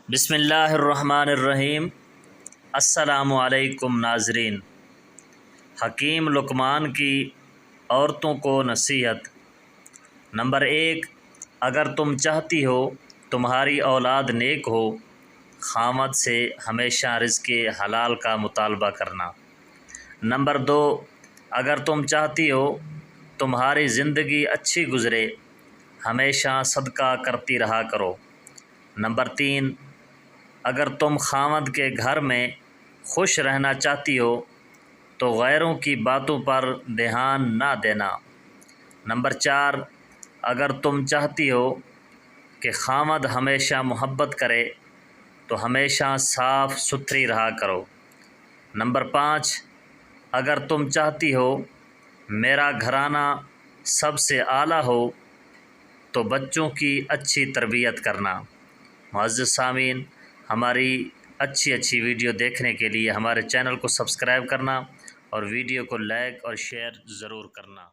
بسم اللہ الرحمن الرحیم۔ السلام علیکم ناظرین۔ حکیم لقمان کی عورتوں کو نصیحت۔ نمبر 1، اگر تم چاہتی ہو تمہاری اولاد نیک ہو، خاوند سے ہمیشہ رزق حلال کا مطالبہ کرنا۔ نمبر 2، اگر تم چاہتی ہو تمہاری زندگی اچھی گزرے، ہمیشہ صدقہ کرتی رہا کرو۔ نمبر 3، اگر تم خاوند کے گھر میں خوش رہنا چاہتی ہو تو غیروں کی باتوں پر دھیان نہ دینا۔ نمبر 4، اگر تم چاہتی ہو کہ خاوند ہمیشہ محبت کرے تو ہمیشہ صاف ستھری رہا کرو۔ نمبر 5، اگر تم چاہتی ہو میرا گھرانہ سب سے اعلیٰ ہو تو بچوں کی اچھی تربیت کرنا۔ معزز سامعین، ہماری اچھی ویڈیو دیکھنے کے لیے ہمارے چینل کو سبسکرائب کرنا اور ویڈیو کو لائک اور شیئر ضرور کرنا۔